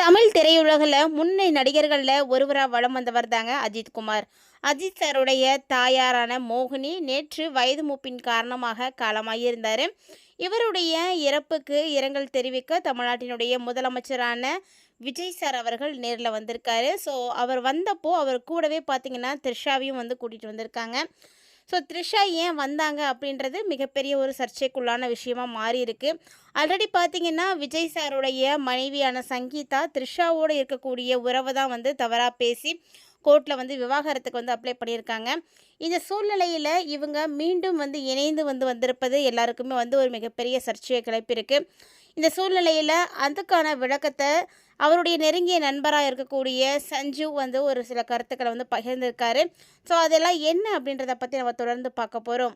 தமிழ் திரையுலகில் முன்னணி நடிகர்களில் ஒருவராக வலம் வந்தவர் தாங்க அஜித் குமார். அஜித் சாருடைய தாயாரான மோகினி நேற்று வயது மூப்பின் காரணமாக காலமாகியிருந்தார். இவருடைய இறப்புக்கு இரங்கல் தெரிவிக்க தமிழ்நாட்டினுடைய முதலமைச்சரான விஜய் சார் அவர்கள் நேரில் வந்திருக்காரு. ஸோ அவர் வந்தப்போ அவர் கூடவே பார்த்திங்கன்னா த்ரிஷாவையும் வந்து கூட்டிகிட்டு வந்திருக்காங்க. ஸோ த்ரிஷா ஏன் வந்தாங்க அப்படின்றது மிகப்பெரிய ஒரு சர்ச்சைக்குள்ளான விஷயமா மாறி இருக்கு. ஆல்ரெடி பார்த்தீங்கன்னா விஜய் சாருடைய மனைவியான சங்கீதா த்ரிஷாவோடு இருக்கக்கூடிய உறவை தான் வந்து தவறாக பேசி கோர்ட்டில் வந்து விவாகரத்துக்கு வந்து அப்ளை பண்ணியிருக்காங்க. இந்த சூழ்நிலையில் இவங்க மீண்டும் வந்து இணைந்து வந்திருப்பது எல்லாருக்குமே வந்து ஒரு மிகப்பெரிய சர்ச்சையை கிளப்பியிருக்கு. இந்த சூழ்நிலையில் அதுக்கான விளக்கத்தை அவருடைய நெருங்கிய நண்பராக இருக்கக்கூடிய சஞ்சு வந்து ஒரு சில கருத்துக்களை வந்து பகிர்ந்திருக்காரு. ஸோ அதெல்லாம் என்ன அப்படின்றத பற்றி நம்ம தொடர்ந்து பார்க்க போகிறோம்.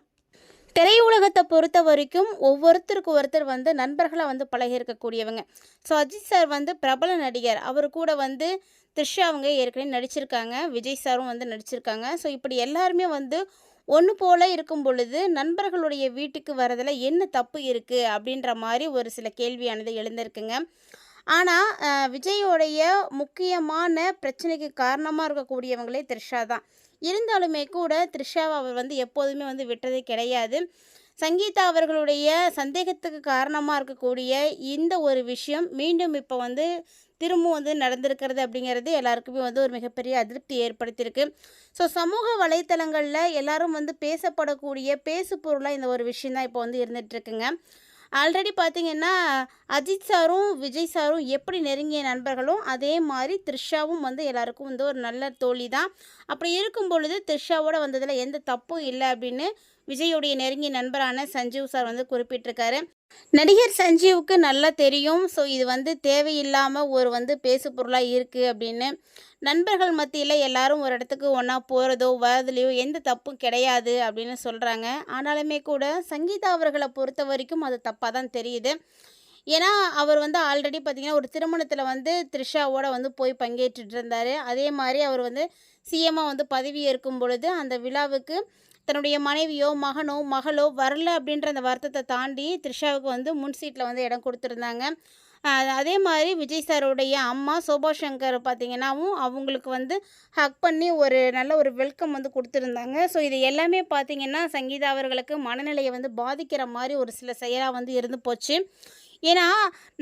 திரையுலகத்தை பொறுத்த வரைக்கும் ஒவ்வொருத்தருக்கு ஒருத்தர் வந்து நண்பர்களாக வந்து பழகி இருக்கக்கூடியவங்க. ஸோ அஜித் சார் வந்து பிரபல நடிகர். அவர் கூட வந்து த்ரிஷா அவங்க ஏற்கனவே நடிச்சிருக்காங்க, விஜய் சாரும் வந்து நடிச்சிருக்காங்க. ஸோ இப்படி எல்லாருமே வந்து ஒன்று போல் இருக்கும் பொழுது நண்பர்களுடைய வீட்டுக்கு வரதில் என்ன தப்பு இருக்குது அப்படின்ற மாதிரி ஒரு சில கேள்வியானது எழுந்திருக்குங்க. ஆனால் விஜயோடைய முக்கியமான பிரச்சனைக்கு காரணமாக இருக்கக்கூடியவங்களே த்ரிஷா தான். இருந்தாலுமே கூட த்ரிஷாவை அவர் வந்து எப்போதுமே வந்து விட்டதே கிடையாது. சங்கீதா அவர்களுடைய சந்தேகத்துக்கு காரணமாக இருக்கக்கூடிய இந்த ஒரு விஷயம் மீண்டும் இப்போ வந்து திரும்பவும் வந்து நடந்திருக்கிறது அப்படிங்கிறது எல்லாருக்குமே வந்து ஒரு மிகப்பெரிய அதிருப்தி ஏற்படுத்தியிருக்கு. ஸோ சமூக வலைத்தளங்களில் எல்லாரும் வந்து பேசப்படக்கூடிய பேசு பொருளாக இந்த ஒரு விஷயம் தான் இப்போ வந்து இருந்துகிட்ருக்குங்க. ஆல்ரெடி பார்த்திங்கன்னா அஜித் சாரும் விஜய் சாரும் எப்படி நெருங்கிய நண்பர்களும் அதே மாதிரி த்ரிஷாவும் வந்து எல்லாருக்கும் வந்து ஒரு நல்ல தோழி தான். அப்படி இருக்கும் பொழுது த்ரிஷாவோட வந்ததில் எந்த தப்பும் இல்லை அப்படின்னு விஜயோடைய நெருங்கிய நண்பரான சஞ்சீவ் சார் வந்து குறிப்பிட்டிருக்காரு. நடிகர் சஞ்சீவுக்கு நல்லா தெரியும். ஸோ இது வந்து தேவையில்லாமல் ஒரு வந்து பேசு பொருளாக இருக்குது அப்படின்னு. நண்பர்கள் மத்தியில் எல்லாரும் ஒரு இடத்துக்கு ஒன்றா போகிறதோ வரதுலையோ எந்த தப்பும் கிடையாது அப்படின்னு சொல்கிறாங்க. ஆனாலுமே கூட சங்கீதா அவர்களை பொறுத்த வரைக்கும் அது தப்பாக தான் தெரியுது. ஏன்னா அவர் வந்து ஆல்ரெடி பார்த்திங்கன்னா ஒரு திருமணத்தில் வந்து த்ரிஷாவோட வந்து போய் பங்கேற்றுட்டு இருந்தார். அதே மாதிரி அவர் வந்து சிஎம்மாக வந்து பதவி ஏற்கும் பொழுது அந்த விழாவுக்கு தன்னுடைய மனைவியோ மகளோ வரல அப்படின்ற அந்த வருத்தத்தை தாண்டி த்ரிஷாவுக்கு வந்து முன் சீட்டில் வந்து இடம் கொடுத்துருந்தாங்க. அதே மாதிரி விஜய் சாருடைய அம்மா சோபா சங்கர் பார்த்திங்கன்னாவும் அவங்களுக்கு வந்து ஹக் பண்ணி ஒரு நல்ல ஒரு வெல்கம் வந்து கொடுத்துருந்தாங்க. ஸோ இது எல்லாமே பார்த்திங்கன்னா சங்கீதா அவர்களுக்கு மனநிலையை வந்து பாதிக்கிற மாதிரி ஒரு சில செயலாக வந்து இருந்து போச்சு. ஏன்னா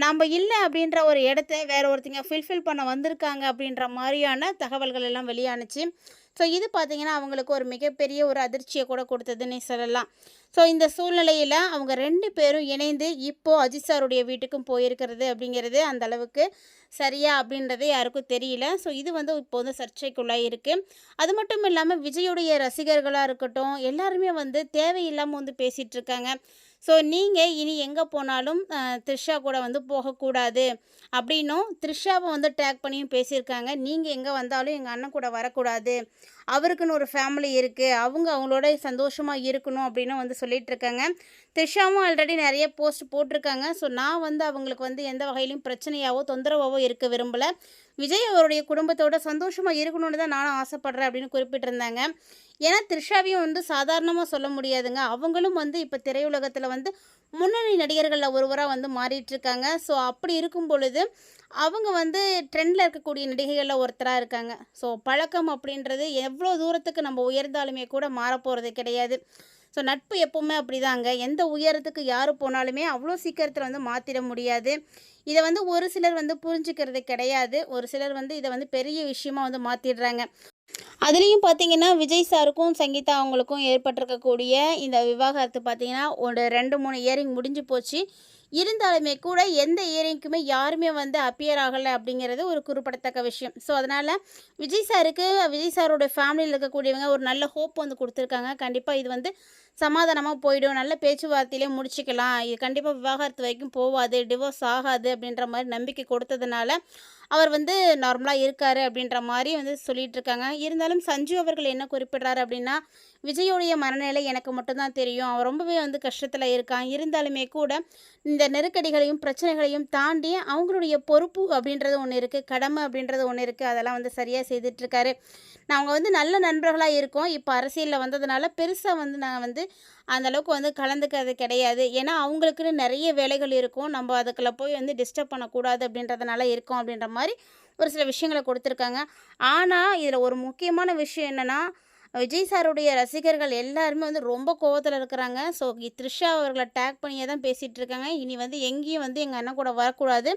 நம்ம இல்லை அப்படின்ற ஒரு இடத்த வேற ஒருத்தங்க ஃபில்ஃபில் பண்ண வந்திருக்காங்க அப்படின்ற மாதிரியான தகவல்கள் எல்லாம் வெளியானுச்சு. ஸோ இது பார்த்திங்கன்னா அவங்களுக்கு ஒரு மிகப்பெரிய ஒரு அதிர்ச்சியை கூட கொடுத்ததுன்னு சொல்லலாம். ஸோ இந்த சூழ்நிலையில் அவங்க 2 பேரும் இணைந்து இப்போது அஜித் சாருடைய வீட்டுக்கும் போயிருக்கிறது அப்படிங்கிறது அந்த அளவுக்கு சரியா அப்படின்றதே யாருக்கும் தெரியல. ஸோ இது வந்து இப்போ வந்து சர்ச்சைக்குள்ளாக இருக்குது. அது மட்டும் இல்லாமல் விஜயுடைய ரசிகர்களாக இருக்கட்டும் எல்லாருமே வந்து தேவையில்லாமல் வந்து பேசிகிட்டு இருக்காங்க. ஸோ நீங்கள் இனி எங்கே போனாலும் த்ரிஷா கூட வந்து போகக்கூடாது அப்படின்னும் த்ரிஷாவை வந்து டேக் பண்ணியும் பேசியிருக்காங்க. நீங்கள் எங்கே வந்தாலும் எங்கள் அண்ணன் கூட வரக்கூடாது, அவருக்குன்னு ஒரு ஃபேமிலி இருக்குது, அவங்களோட சந்தோஷமாக இருக்கணும் அப்படின்னு வந்து சொல்லிகிட்ருக்காங்க. த்ரிஷாவும் ஆல்ரெடி நிறைய போஸ்ட் போட்டிருக்காங்க. ஸோ நான் வந்து அவங்களுக்கு வந்து எந்த வகையிலையும் பிரச்சனையாவோ தொந்தரவாவோ இருக்க விரும்பலை, விஜய் அவருடைய குடும்பத்தோட சந்தோஷமாக இருக்கணும்னு தான் நானும் ஆசைப்பட்றேன் அப்படின்னு குறிப்பிட்டிருந்தாங்க. ஏன்னா த்ரிஷாவையும் வந்து சாதாரணமாக சொல்ல முடியாதுங்க. அவங்களும் வந்து இப்போ திரையுலகத்தில் வந்து முன்னணி நடிகர்களில் ஒருவராக வந்து மாறிட்டுருக்காங்க. ஸோ அப்படி இருக்கும் பொழுது அவங்க வந்து ட்ரெண்டில் இருக்கக்கூடிய நடிகைகளில் ஒருத்தராக இருக்காங்க. ஸோ பழக்கம் அப்படின்றது எவ்வளோ தூரத்துக்கு நம்ம உயர்ந்தாலுமே கூட மாறப்போகிறது கிடையாது. ஸோ நட்பு எப்போவுமே அப்படிதாங்க. எந்த உயரத்துக்கு யார் போனாலுமே அவ்வளோ சீக்கிரத்தில் வந்து மாற்றிட முடியாது. இதை வந்து ஒரு சிலர் வந்து புரிஞ்சுக்கிறது கிடையாது. ஒரு சிலர் வந்து இதை வந்து பெரிய விஷயமாக வந்து மாற்றிடுறாங்க. அதுலேயும் பார்த்திங்கன்னா விஜய் சாருக்கும் சங்கீதா அவங்களுக்கும் ஏற்பட்டிருக்கக்கூடிய இந்த விவாகரத்து பார்த்திங்கன்னா ஒரு 2-3 இயரிங் முடிஞ்சு போச்சு. இருந்தாலுமே கூட எந்த இயரிங்க்குமே யாருமே வந்து அப்பியர் ஆகலை அப்படிங்கிறது ஒரு குறிப்பிடத்தக்க விஷயம். ஸோ அதனால் விஜய் சாரோட ஃபேமிலியில் இருக்கக்கூடியவங்க ஒரு நல்ல ஹோப் வந்து கொடுத்துருக்காங்க. கண்டிப்பாக இது வந்து சமாதானமாக போயிடும், நல்ல பேச்சுவார்த்தையிலே முடிச்சுக்கலாம், இது கண்டிப்பாக விவாகரத்து வரைக்கும் போகாது, டிவோர்ஸ் ஆகாது அப்படின்ற மாதிரி நம்பிக்கை கொடுத்ததுனால அவர் வந்து நார்மலாக இருக்கார் அப்படின்ற மாதிரி வந்து சொல்லிகிட்டு இருக்காங்க. இருந்தாலும் சஞ்சு அவர்கள் என்ன குறிப்பிட்றாரு அப்படின்னா, விஜயோடைய மனநிலை எனக்கு மட்டும் தான் தெரியும். அவன் ரொம்பவே வந்து கஷ்டத்தில் இருக்கான். இருந்தாலுமே கூட இந்த நெருக்கடிகளையும் பிரச்சனைகளையும் தாண்டி அவங்களுடைய பொறுப்பு அப்படின்றது ஒன்று இருக்குது, கடமை அப்படின்றது ஒன்று இருக்குது. அதெல்லாம் வந்து சரியாக செய்துட்ருக்காரு. நாங்கள் வந்து நல்ல நண்பர்களாக இருக்கோம். இப்போ அரசியலில் வந்ததுனால பெருசாக வந்து நான் வந்து அந்தளவுக்கு வந்து கலந்துக்கிறது கிடையாது. ஏன்னா அவங்களுக்குன்னு நிறைய வேலைகள் இருக்கும். நம்ம அதுக்குள்ளே போய் வந்து டிஸ்டர்ப் பண்ணக்கூடாது அப்படின்றதுனால இருக்கோம் அப்படின்ற மாதிரி ஒரு சில விஷயங்களை கொடுத்துருக்காங்க. ஆனால் இதில் ஒரு முக்கியமான விஷயம் என்னென்னா, விஜய் சாருடைய ரசிகர்கள் எல்லாருமே வந்து ரொம்ப கோவத்தில் இருக்கிறாங்க. ஸோ த்ரிஷா அவர்களை டேக் பண்ணியே தான் பேசிகிட்டு இருக்காங்க. இனி வந்து எங்கேயும் வந்து எங்கள் அண்ணன் கூட வரக்கூடாது.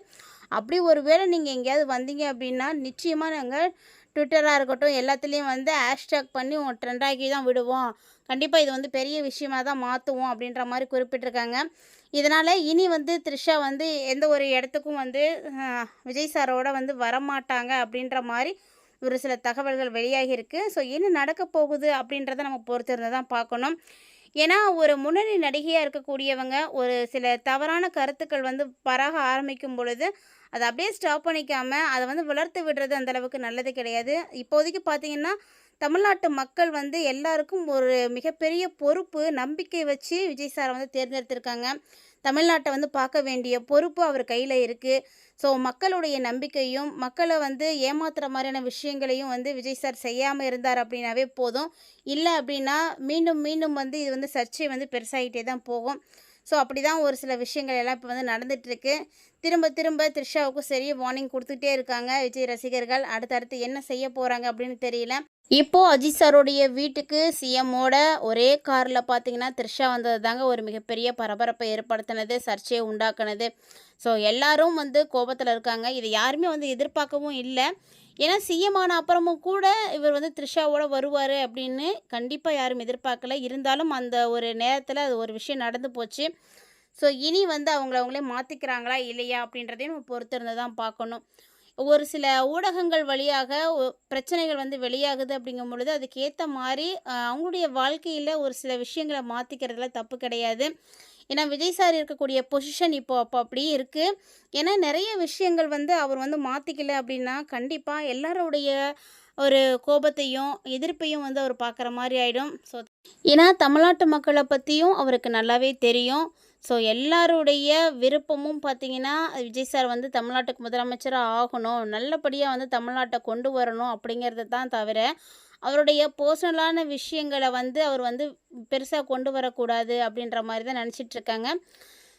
அப்படி ஒரு வேளை நீங்கள் எங்கேயாவது வந்தீங்க அப்படின்னா நிச்சயமாக நாங்கள் ட்விட்டராக இருக்கட்டும் எல்லாத்துலேயும் வந்து ஹேஷ்டேக் பண்ணி உங்கள் ட்ரெண்டாக்கி தான் விடுவோம். கண்டிப்பாக இது வந்து பெரிய விஷயமாக தான் மாற்றுவோம் அப்படின்ற மாதிரி குறிப்பிட்டிருக்காங்க. இதனால் இனி வந்து த்ரிஷா வந்து எந்த ஒரு இடத்துக்கும் வந்து விஜய் சாரோட வந்து வரமாட்டாங்க அப்படின்ற மாதிரி ஒரு சில தகவல்கள் வெளியாகியிருக்கு. ஸோ என்ன நடக்க போகுது அப்படின்றத நம்ம பொறுத்திருந்து தான் பார்க்கணும். ஏன்னா ஒரு முன்னணி நடிகையாக இருக்கக்கூடியவங்க ஒரு சில தவறான கருத்துக்கள் வந்து பரக ஆரம்பிக்கும் பொழுது அதை அப்படியே ஸ்டாப் பண்ணிக்காமல் அதை வந்து வளர்த்து விடுறது அந்தளவுக்கு நல்லது கிடையாது. இப்போதைக்கு பார்த்திங்கன்னா தமிழ்நாட்டு மக்கள் வந்து எல்லாருக்கும் ஒரு மிகப்பெரிய பொறுப்பு நம்பிக்கை வச்சு விஜய் சாரை வந்து தேர்ந்தெடுத்திருக்காங்க. தமிழ்நாட்டை வந்து பார்க்க வேண்டிய பொறுப்பு அவர் கையில் இருக்குது. ஸோ மக்களுடைய நம்பிக்கையும் மக்களை வந்து ஏமாத்துகிற மாதிரியான விஷயங்களையும் வந்து விஜய் சார் செய்யாமல் இருந்தார் அப்படின்னாவே போதும். இல்லை அப்படின்னா மீண்டும் மீண்டும் வந்து இது வந்து சர்ச்சை வந்து பெருசாகிட்டே தான் போகும். ஸோ அப்படி தான் ஒரு சில விஷயங்கள் எல்லாம் இப்போ வந்து நடந்துகிட்ருக்கு. திரும்ப திரும்ப த்ரிஷாவுக்கும் சரி வார்னிங் கொடுத்துட்டே இருக்காங்க விஜய் ரசிகர்கள். அடுத்தடுத்து என்ன செய்ய போகிறாங்க அப்படின்னு தெரியல. இப்போது அஜித் சாரோடைய வீட்டுக்கு சிஎம்மோட ஒரே காரில் பார்த்தீங்கன்னா த்ரிஷா வந்தது தாங்க ஒரு மிகப்பெரிய பரபரப்பை ஏற்படுத்தினது, சர்ச்சையை உண்டாக்குனது. ஸோ எல்லாரும் வந்து கோபத்தில் இருக்காங்க. இதை யாருமே வந்து எதிர்பார்க்கவும் இல்லை. ஏன்னா சிஎம் ஆன அப்புறமும் கூட இவர் வந்து த்ரிஷாவோட வருவார் அப்படின்னு கண்டிப்பாக யாரும் எதிர்பார்க்கல. இருந்தாலும் அந்த ஒரு நேரத்தில் அது ஒரு விஷயம் நடந்து போச்சு. ஸோ இனி வந்து அவங்களே மாற்றிக்கிறாங்களா இல்லையா அப்படின்றதையும் நம்ம பொறுத்திருந்து தான் பார்க்கணும். ஒரு சில ஊடகங்கள் வழியாக பிரச்சனைகள் வந்து வெளியாகுது அப்படிங்கும் பொழுது அதுக்கேற்ற மாதிரி அவங்களுடைய வாழ்க்கையில் ஒரு சில விஷயங்களை மாற்றிக்கிறதுல தப்பு கிடையாது. ஏன்னா விஜய் சார் இருக்கக்கூடிய பொசிஷன் அப்போ அப்படியே இருக்குது. ஏன்னா நிறைய விஷயங்கள் வந்து அவர் வந்து மாற்றிக்கல அப்படின்னா கண்டிப்பாக எல்லாருடைய ஒரு கோபத்தையும் எதிர்ப்பையும் வந்து அவர் பார்க்குற மாதிரி ஆகிடும். ஸோ ஏன்னா தமிழ்நாட்டு மக்களை பற்றியும் அவருக்கு நல்லாவே தெரியும். ஸோ எல்லாருடைய விருப்பமும் பார்த்திங்கன்னா விஜய் சார் வந்து தமிழ்நாட்டுக்கு முதலமைச்சராக ஆகணும், நல்லபடியாக வந்து தமிழ்நாட்டை கொண்டு வரணும் அப்படிங்கிறது தான் தவிர அவருடைய பர்சனலான விஷயங்களை வந்து அவர் வந்து பெருசாக கொண்டு வரக்கூடாது அப்படின்ற மாதிரி தான் நினச்சிட்ருக்காங்க.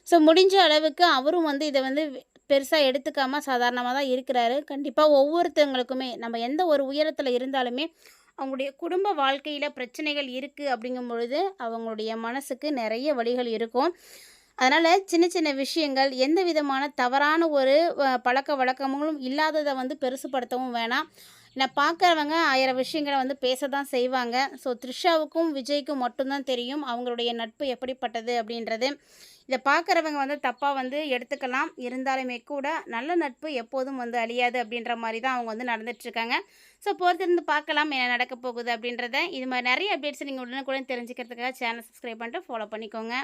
ஸோ முடிஞ்ச அளவுக்கு அவரும் வந்து இதை வந்து பெருசாக எடுத்துக்காமல் சாதாரணமாக தான் இருக்கிறாரு. கண்டிப்பாக ஒவ்வொருத்தவங்களுக்குமே நம்ம எந்த ஒரு உயரத்தில் இருந்தாலுமே அவங்களுடைய குடும்ப வாழ்க்கையில் பிரச்சனைகள் இருக்குது அப்படிங்கும் பொழுது அவங்களுடைய மனசுக்கு நிறைய வழிகள் இருக்கும். அதனால் சின்ன சின்ன விஷயங்கள் எந்த விதமான தவறான ஒரு பழக்க வழக்கங்களும் இல்லாததை வந்து பெருசுப்படுத்தவும் வேணாம். நான் பார்க்குறவங்க 1000 விஷயங்களை வந்து பேச தான் செய்வாங்க. ஸோ த்ரிஷாவுக்கும் விஜய்க்கும் மட்டும்தான் தெரியும் அவங்களுடைய நட்பு எப்படிப்பட்டது அப்படின்றது. இதை பார்க்குறவங்க வந்து தப்பாக வந்து எடுத்துக்கலாம். இருந்தாலுமே கூட நல்ல நட்பு எப்போதும் வந்து அழியாது அப்படின்ற மாதிரி தான் அவங்க வந்து நடந்துகிட்ருக்காங்க. ஸோ பொறுத்திருந்து பார்க்கலாம் என்ன நடக்க போகுது அப்படின்றத. இது மாதிரி நிறைய அப்டேட்ஸ் நீங்கள் உடனுக்குடன் தெரிஞ்சுக்கிறதுக்காக சேனல் சப்ஸ்கிரைப் பண்ணிட்டு ஃபாலோ பண்ணிக்கோங்க.